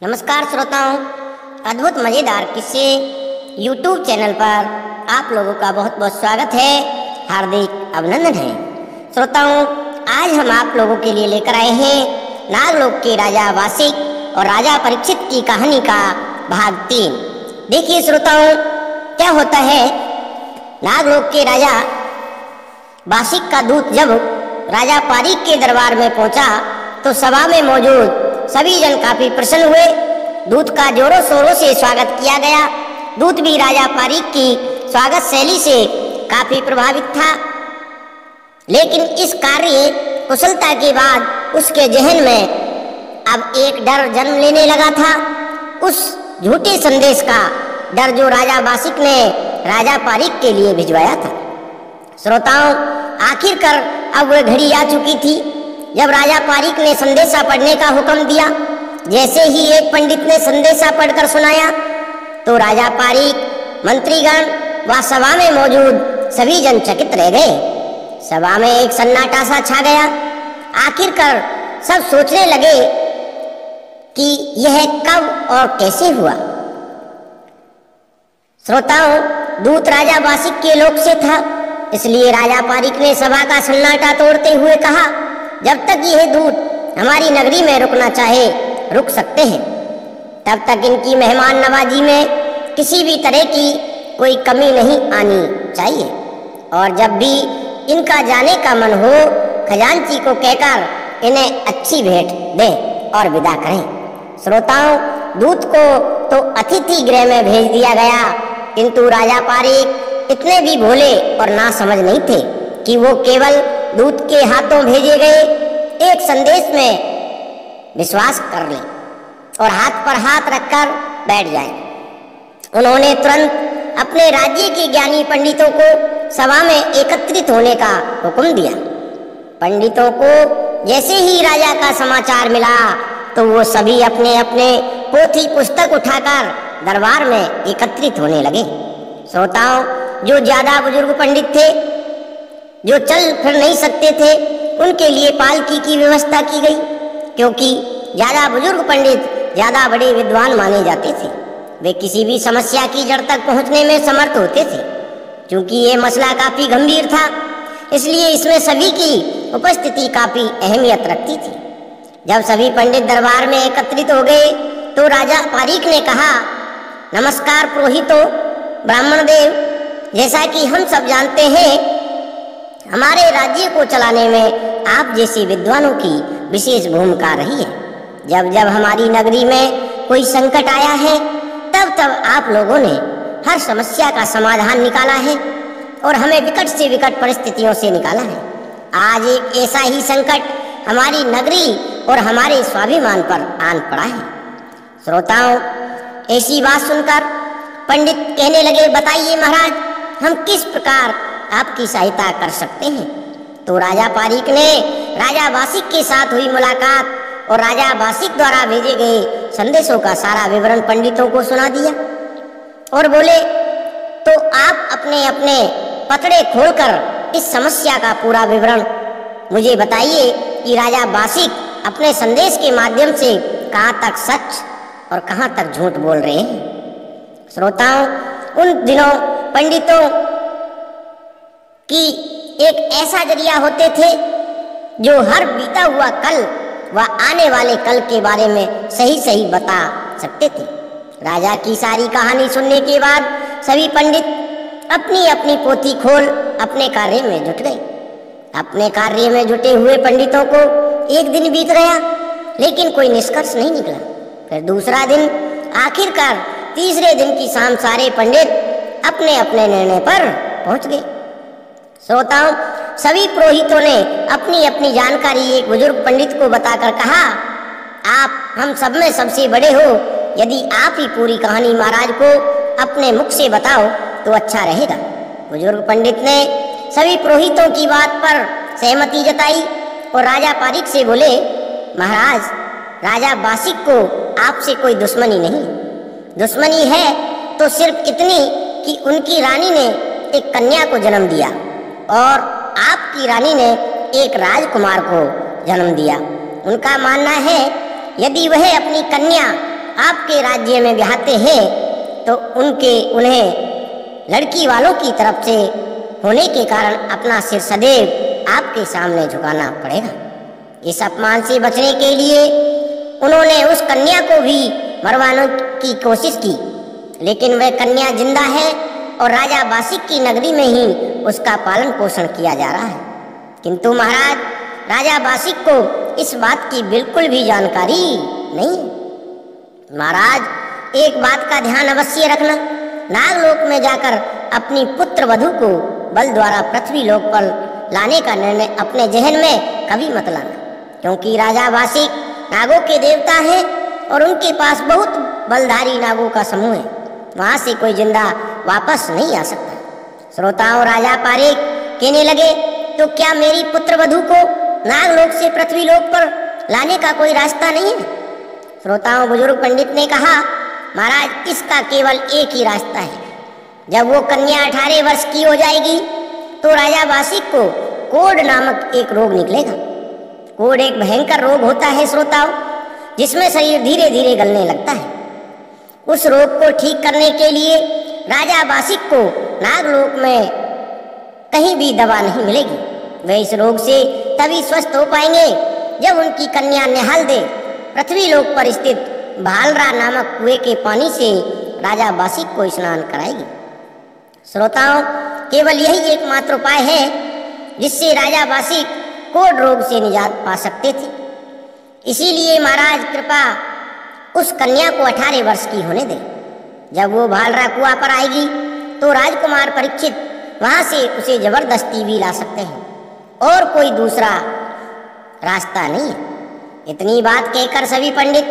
नमस्कार श्रोताओं, अद्भुत मज़ेदार किस्से यूट्यूब चैनल पर आप लोगों का बहुत बहुत स्वागत है, हार्दिक अभिनंदन है। श्रोताओं, आज हम आप लोगों के लिए लेकर आए हैं नागलोक के राजा वासिक और राजा परीक्षित की कहानी का भाग 3। देखिए श्रोताओं, क्या होता है, नागलोक के राजा वासिक का दूत जब राजा पारीक के दरबार में पहुंचा तो सभा में मौजूद सभी जन काफी प्रसन्न हुए। दूत का जोरों शोरों से स्वागत किया गया। दूत भी राजा पारीक की स्वागत शैली से काफी प्रभावित था, लेकिन इस कार्य कुशलता के बाद उसके जहन में अब एक डर जन्म लेने लगा था, उस झूठे संदेश का डर जो राजा वासिक ने राजा पारीक के लिए भिजवाया था। श्रोताओं, आखिरकार अब वह घड़ी आ चुकी थी जब राजा पारीक ने संदेशा पढ़ने का हुक्म दिया। जैसे ही एक पंडित ने संदेशा पढ़कर सुनाया तो राजा पारीक, मंत्रीगण व सभा में मौजूद सभी जन चकित रह गए। सभा में एक सन्नाटा सा छा गया। आखिरकार सब सोचने लगे कि यह कब और कैसे हुआ। श्रोताओं, दूत राजा वासिक के लोक से था, इसलिए राजा पारीक ने सभा का सन्नाटा तोड़ते हुए कहा, जब तक यह दूत हमारी नगरी में रुकना चाहे रुक सकते हैं, तब तक इनकी मेहमान नवाजी में किसी भी तरह की कोई कमी नहीं आनी चाहिए, और जब भी इनका जाने का मन हो खजांची को कहकर इन्हें अच्छी भेंट दें और विदा करें। श्रोताओं, दूत को तो अतिथि गृह में भेज दिया गया, किंतु राजा पारीक इतने भी भोले और ना समझ नहीं थे कि वो केवल दूत के हाथों भेजे गए एक संदेश में विश्वास कर ले और हाथ पर हाथ रखकर बैठ जाए। उन्होंने तुरंत अपने राज्य के ज्ञानी पंडितों को सभा में एकत्रित होने का हुक्म दिया। पंडितों को जैसे ही राजा का समाचार मिला तो वो सभी अपने अपने पोथी पुस्तक उठाकर दरबार में एकत्रित होने लगे। श्रोताओं, जो ज्यादा बुजुर्ग पंडित थे, जो चल फिर नहीं सकते थे, उनके लिए पालकी की व्यवस्था की गई, क्योंकि ज्यादा बुजुर्ग पंडित ज्यादा बड़े विद्वान माने जाते थे। वे किसी भी समस्या की जड़ तक पहुंचने में समर्थ होते थे। क्योंकि ये मसला काफी गंभीर था, इसलिए इसमें सभी की उपस्थिति काफी अहमियत रखती थी। जब सभी पंडित दरबार में एकत्रित हो गए तो राजा पारीक ने कहा, नमस्कार पुरोहितों, ब्राह्मण देव, जैसा कि हम सब जानते हैं, हमारे राज्य को चलाने में आप जैसे विद्वानों की विशेष भूमिका रही है। जब जब हमारी नगरी में कोई संकट आया है तब तब आप लोगों ने हर समस्या का समाधान निकाला है और हमें विकट से विकट परिस्थितियों से निकाला है। आज एक ऐसा ही संकट हमारी नगरी और हमारे स्वाभिमान पर आन पड़ा है। श्रोताओं, ऐसी बात सुनकर पंडित कहने लगे, बताइए महाराज, हम किस प्रकार आपकी सहायता कर सकते हैं। तो राजा पारीक ने राजा वासिक के साथ हुई मुलाकात और राजा वासिक द्वारा भेजे गए संदेशों का सारा विवरण पंडितों को सुना दिया और बोले, तो आप अपने अपने पतड़े खोलकर इस समस्या का पूरा विवरण मुझे बताइए कि राजा वासिक अपने संदेश के माध्यम से कहाँ तक सच और कहाँ तक झूठ बोल रहे हैं। श्रोताओं, उन दिनों पंडितों कि एक ऐसा जरिया होते थे जो हर बीता हुआ कल व आने वाले कल के बारे में सही सही बता सकते थे। राजा की सारी कहानी सुनने के बाद सभी पंडित अपनी अपनी पोथी खोल अपने कार्य में जुट गए। अपने कार्य में जुटे हुए पंडितों को एक दिन बीत गया, लेकिन कोई निष्कर्ष नहीं निकला। फिर दूसरा दिन, आखिरकार तीसरे दिन की शाम सारे पंडित अपने अपने निर्णय पर पहुंच गए। श्रोताओं, सभी पुरोहितों ने अपनी अपनी जानकारी एक बुजुर्ग पंडित को बताकर कहा, आप हम सब में सबसे बड़े हो, यदि आप ही पूरी कहानी महाराज को अपने मुख से बताओ तो अच्छा रहेगा। बुजुर्ग पंडित ने सभी पुरोहितों की बात पर सहमति जताई और राजा पारीक से बोले, महाराज, राजा वासिक को आपसे कोई दुश्मनी नहीं। दुश्मनी है तो सिर्फ इतनी कि उनकी रानी ने एक कन्या को जन्म दिया और आपकी रानी ने एक राजकुमार को जन्म दिया। उनका मानना है यदि वह अपनी कन्या आपके राज्य में ब्याहते हैं तो उन्हें लड़की वालों की तरफ से होने के कारण अपना सिर सदैव आपके सामने झुकाना पड़ेगा। इस अपमान से बचने के लिए उन्होंने उस कन्या को भी मरवाने की कोशिश की, लेकिन वह कन्या जिंदा है और राजा बासिक की नगरी में ही उसका पालन पोषण किया जा रहा है। किंतु महाराज, राजा बासिक को इस बात की बिल्कुल भी जानकारी नहीं है। महाराज, एक बात का ध्यान अवश्य रखना, नागलोक में जाकर अपनी पुत्र वधू को बल द्वारा पृथ्वी लोक पर लाने का निर्णय अपने जहन में कभी मत लाना, क्योंकि राजा बासिक नागों के देवता हैं और उनके पास बहुत बलधारी नागों का समूह है। वहां से कोई जिंदा वापस नहीं आ सकता। श्रोताओं, राजा पारीक कहने लगे, तो क्या मेरी पुत्र वधू को नागलोक से पृथ्वी लोक पर लाने का कोई रास्ता नहीं है? श्रोताओं, बुजुर्ग पंडित ने कहा, महाराज, इसका केवल एक ही रास्ता है। जब वो कन्या 18 वर्ष की हो जाएगी तो राजा बासिक को कोढ़ नामक एक रोग निकलेगा। कोढ़ एक भयंकर रोग होता है श्रोताओं, जिसमें शरीर धीरे धीरे गलने लगता है। उस रोग को ठीक करने के लिए राजा बासिक को नागलोक में कहीं भी दवा नहीं मिलेगी। वे इस रोग से तभी स्वस्थ हो पाएंगे जब उनकी कन्या निहाल दे पृथ्वी लोक पर स्थित भालरा नामक कुएं के पानी से राजा बासिक को स्नान कराएगी। श्रोताओं, केवल यही एकमात्र उपाय है जिससे राजा बासिक कोढ़ रोग से निजात पा सकते थे। इसीलिए महाराज, कृपा उस कन्या को 18 वर्ष की होने दें। जब वो भालरा कुआं पर आएगी तो राजकुमार परीक्षित वहां से उसे जबरदस्ती भी ला सकते हैं और कोई दूसरा रास्ता नहीं है। इतनी बात कहकर सभी पंडित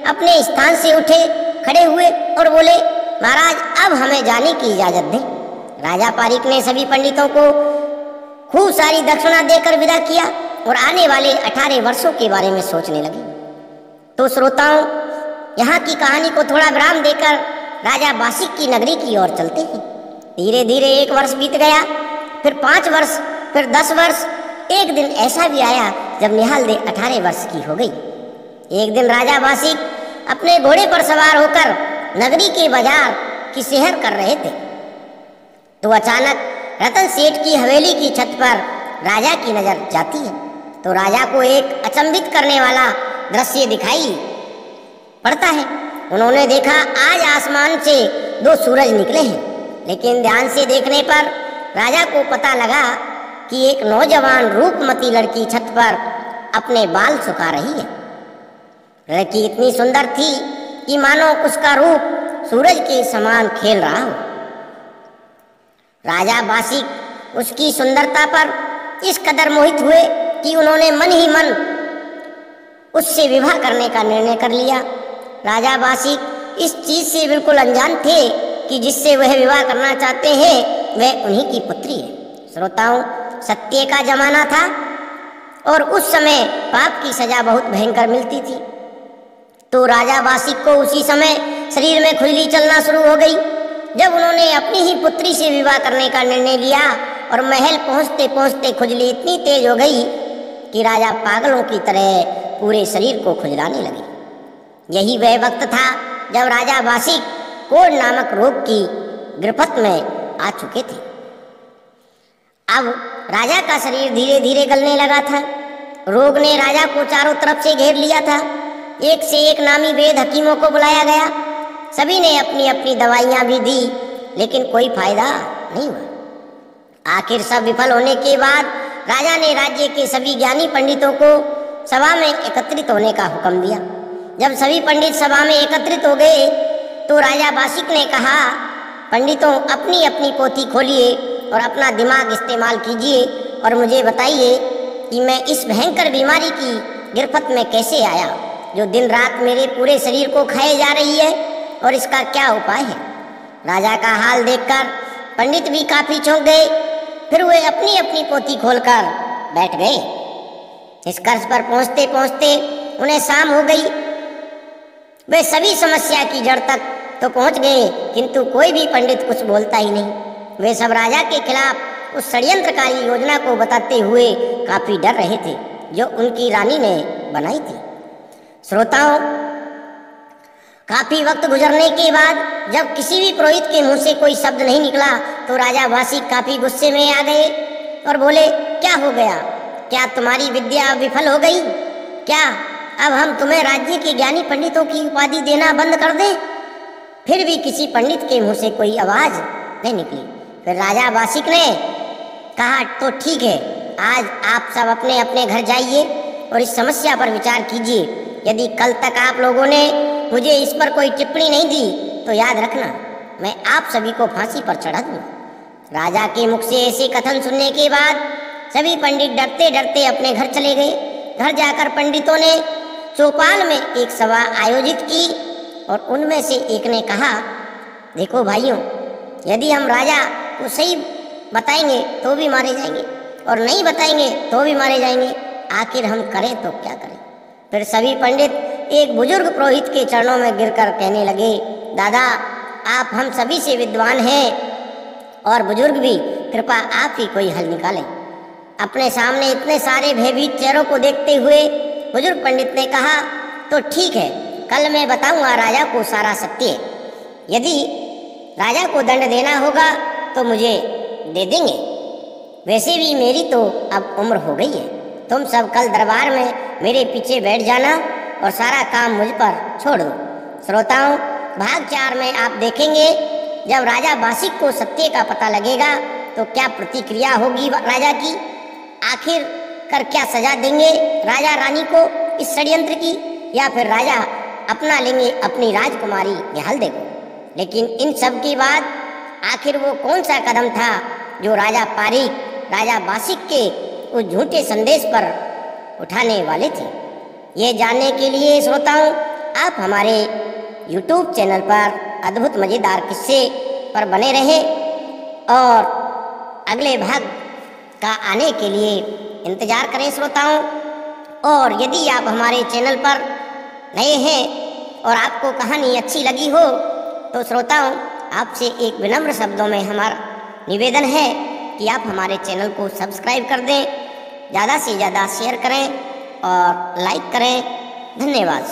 अपने स्थान से उठे खड़े हुए और बोले, महाराज, अब हमें जाने की इजाजत दें। राजा पारीक ने सभी पंडितों को खूब सारी दक्षिणा देकर विदा किया और आने वाले 18 वर्षों के बारे में सोचने लगे। तो श्रोताओं, यहाँ की कहानी को थोड़ा विराम देकर राजा बासिक की नगरी की ओर चलते हैं। धीरे धीरे 1 वर्ष बीत गया, फिर 5 वर्ष, फिर 10 वर्ष। एक दिन ऐसा भी आया जब निहाल दे 18 वर्ष की हो गई। एक दिन राजा बासिक अपने घोड़े पर सवार होकर नगरी के बाजार की सैर कर रहे थे, तो अचानक रतन सेठ की हवेली की छत पर राजा की नजर जाती है। तो राजा को एक अचंभित करने वाला दृश्य दिखाई पड़ता है। उन्होंने देखा, आज आसमान से 2 सूरज निकले हैं, लेकिन ध्यान से देखने पर राजा को पता लगा कि एक नौजवान रूपमती लड़की छत पर अपने बाल सुखा रही है। लड़की इतनी सुंदर थी कि मानो उसका रूप सूरज के समान खेल रहा हो। राजा बासिक उसकी सुंदरता पर इस कदर मोहित हुए कि उन्होंने मन ही मन उससे विवाह करने का निर्णय कर लिया। राजा बासिक इस चीज से बिल्कुल अनजान थे कि जिससे वह विवाह करना चाहते हैं वह उन्हीं की पुत्री है। श्रोताओं, सत्य का जमाना था और उस समय पाप की सजा बहुत भयंकर मिलती थी। तो राजा बासिक को उसी समय शरीर में खुजली चलना शुरू हो गई। जब उन्होंने अपनी ही पुत्री से विवाह करने का निर्णय लिया और महल पहुंचते पहुंचते खुजली इतनी तेज हो गई कि राजा पागलों की तरह पूरे शरीर को खुजलाने लगे। यही वह वक्त था जब राजा बासिक कोढ़ नामक रोग की गिरफ्त में आ चुके थे। अब राजा का शरीर धीरे धीरे गलने लगा था। रोग ने राजा को चारों तरफ से घेर लिया था। एक से एक नामी वेद हकीमों को बुलाया गया। सभी ने अपनी अपनी दवाइयां भी दी, लेकिन कोई फायदा नहीं हुआ। आखिर सब विफल होने के बाद राजा ने राज्य के सभी ज्ञानी पंडितों को सभा में एकत्रित होने का हुक्म दिया। जब सभी पंडित सभा में एकत्रित हो गए तो राजा बासिक ने कहा, पंडितों, अपनी अपनी पोथी खोलिए और अपना दिमाग इस्तेमाल कीजिए और मुझे बताइए कि मैं इस भयंकर बीमारी की गिरफ्त में कैसे आया, जो दिन रात मेरे पूरे शरीर को खाए जा रही है, और इसका क्या उपाय है। राजा का हाल देखकर पंडित भी काफी चौंक गए। फिर वे अपनी अपनी पोथी खोलकर बैठ गए। निष्कर्ष पर पहुंचते पहुंचते उन्हें शाम हो गई। वे सभी समस्या की जड़ तक तो पहुंच गए, किंतु कोई भी पंडित कुछ बोलता ही नहीं। वे सब राजा के खिलाफ उस षड्यंत्रकारी योजना को बताते हुए काफी डर रहे थे जो उनकी रानी ने बनाई थी। श्रोताओं, काफी वक्त गुजरने के बाद जब किसी भी पुरोहित के मुंह से कोई शब्द नहीं निकला तो राजा बासिक काफी गुस्से में आ गए और बोले, क्या हो गया? क्या तुम्हारी विद्या अब विफल हो गई? क्या अब हम तुम्हें राज्य के ज्ञानी पंडितों की उपाधि देना बंद कर दें? फिर भी किसी पंडित के मुंह से कोई आवाज नहीं निकली। फिर राजा बासिक ने कहा, तो ठीक है, आज आप सब अपने अपने घर जाइए और इस समस्या पर विचार कीजिए। यदि कल तक आप लोगों ने मुझे इस पर कोई टिप्पणी नहीं दी तो याद रखना, मैं आप सभी को फांसी पर चढ़ा दूंगा। राजा के मुख से ऐसे कथन सुनने के बाद सभी पंडित डरते डरते अपने घर चले गए। घर जाकर पंडितों ने चौपाल में एक सभा आयोजित की और उनमें से एक ने कहा, देखो भाइयों, यदि हम राजा को सही बताएंगे तो भी मारे जाएंगे और नहीं बताएंगे तो भी मारे जाएंगे, आखिर हम करें तो क्या करें? फिर सभी पंडित एक बुजुर्ग पुरोहित के चरणों में गिरकर कहने लगे, दादा, आप हम सभी से विद्वान हैं और बुजुर्ग भी, कृपा आप ही कोई हल निकालें। अपने सामने इतने सारे भयभीत चेहरों को देखते हुए बुजुर्ग पंडित ने कहा, तो ठीक है, कल मैं बताऊंगा राजा को सारा सत्य। यदि राजा को दंड देना होगा तो मुझे दे देंगे, वैसे भी मेरी तो अब उम्र हो गई है। तुम सब कल दरबार में मेरे पीछे बैठ जाना और सारा काम मुझ पर छोड़ दो। श्रोताओं, भाग 4 में आप देखेंगे जब राजा बासिक को सत्य का पता लगेगा तो क्या प्रतिक्रिया होगी राजा की, आखिर कर क्या सजा देंगे राजा रानी को इस षड्यंत्र की, या फिर राजा अपना लेंगे अपनी राजकुमारी निहालदे को। लेकिन इन सब के बाद आखिर वो कौन सा कदम था जो राजा पारीक राजा बासिक के उस झूठे संदेश पर उठाने वाले थे? ये जानने के लिए श्रोताओं, आप हमारे YouTube चैनल पर अद्भुत मज़ेदार किस्से पर बने रहें और अगले भाग का आने के लिए इंतज़ार करें श्रोताओं। और यदि आप हमारे चैनल पर नए हैं और आपको कहानी अच्छी लगी हो तो श्रोताओं, आपसे एक विनम्र शब्दों में हमारा निवेदन है कि आप हमारे चैनल को सब्सक्राइब कर दें, ज़्यादा से ज़्यादा शेयर करें और लाइक करें। धन्यवाद।